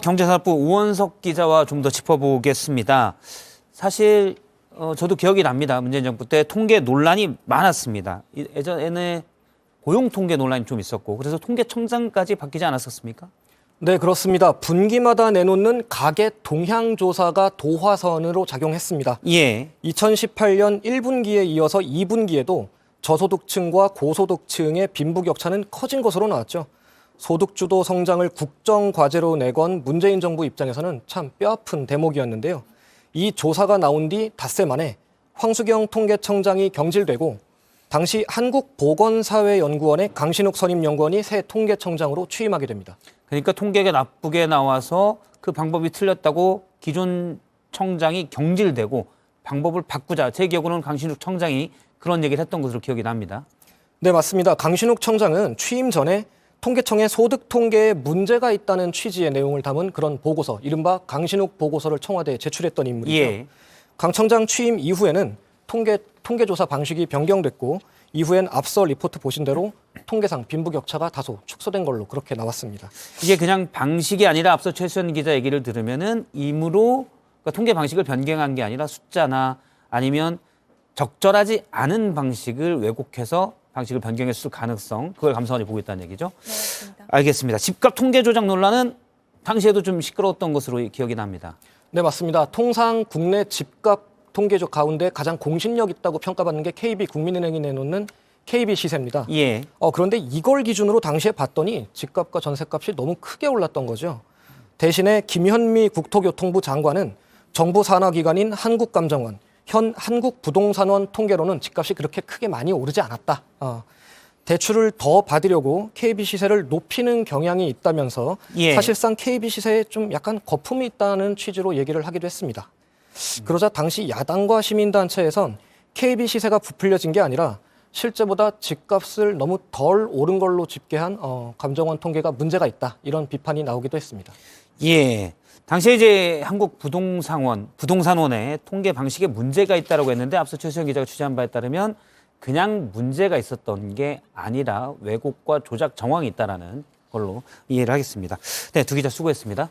경제산업부 우원석 기자와 좀 더 짚어보겠습니다. 사실 저도 기억이 납니다. 문재인 정부 때 통계 논란이 많았습니다. 예전에는 고용 통계 논란이 좀 있었고 그래서 통계청장까지 바뀌지 않았었습니까? 네, 그렇습니다. 분기마다 내놓는 가계 동향 조사가 도화선으로 작용했습니다. 예. 2018년 1분기에 이어서 2분기에도 저소득층과 고소득층의 빈부격차는 커진 것으로 나왔죠. 소득주도 성장을 국정과제로 내건 문재인 정부 입장에서는 참 뼈아픈 대목이었는데요. 이 조사가 나온 뒤 닷새 만에 황수경 통계청장이 경질되고 당시 한국보건사회연구원의 강신욱 선임연구원이 새 통계청장으로 취임하게 됩니다. 그러니까 통계가 나쁘게 나와서 그 방법이 틀렸다고 기존 청장이 경질되고 방법을 바꾸자. 제 기억으로는 강신욱 청장이 그런 얘기를 했던 것으로 기억이 납니다. 네, 맞습니다. 강신욱 청장은 취임 전에 통계청의 소득 통계에 문제가 있다는 취지의 내용을 담은 그런 보고서, 이른바 강신욱 보고서를 청와대에 제출했던 인물이죠. 예. 강 청장 취임 이후에는 통계조사 방식이 변경됐고 이후엔 앞서 리포트 보신 대로 통계상 빈부격차가 다소 축소된 걸로 그렇게 나왔습니다. 이게 그냥 방식이 아니라 앞서 최수연 기자 얘기를 들으면은 임으로 그러니까 통계 방식을 변경한 게 아니라 숫자나 아니면 적절하지 않은 방식을 왜곡해서 방식을 변경했을 가능성, 그걸 감사원이 보고 있다는 얘기죠. 네, 맞습니다. 알겠습니다. 집값 통계 조작 논란은 당시에도 좀 시끄러웠던 것으로 기억이 납니다. 네, 맞습니다. 통상 국내 집값 통계조 가운데 가장 공신력 있다고 평가받는 게 KB국민은행이 내놓는 KB 시세입니다. 예. 그런데 이걸 기준으로 당시에 봤더니 집값과 전세값이 너무 크게 올랐던 거죠. 대신에 김현미 국토교통부 장관은 정부 산하기관인 한국감정원, 현 한국부동산원 통계로는 집값이 그렇게 크게 많이 오르지 않았다. 대출을 더 받으려고 KB 시세를 높이는 경향이 있다면서 예. 사실상 KB 시세에 좀 약간 거품이 있다는 취지로 얘기를 하기도 했습니다. 그러자 당시 야당과 시민단체에선 KB 시세가 부풀려진 게 아니라 실제보다 집값을 너무 덜 오른 걸로 집계한 감정원 통계가 문제가 있다. 이런 비판이 나오기도 했습니다. 예. 당시에 이제 부동산원의 통계 방식에 문제가 있다고 했는데 앞서 최수영 기자가 취재한 바에 따르면 그냥 문제가 있었던 게 아니라 왜곡과 조작 정황이 있다라는 걸로 이해를 하겠습니다. 네, 두 기자 수고했습니다.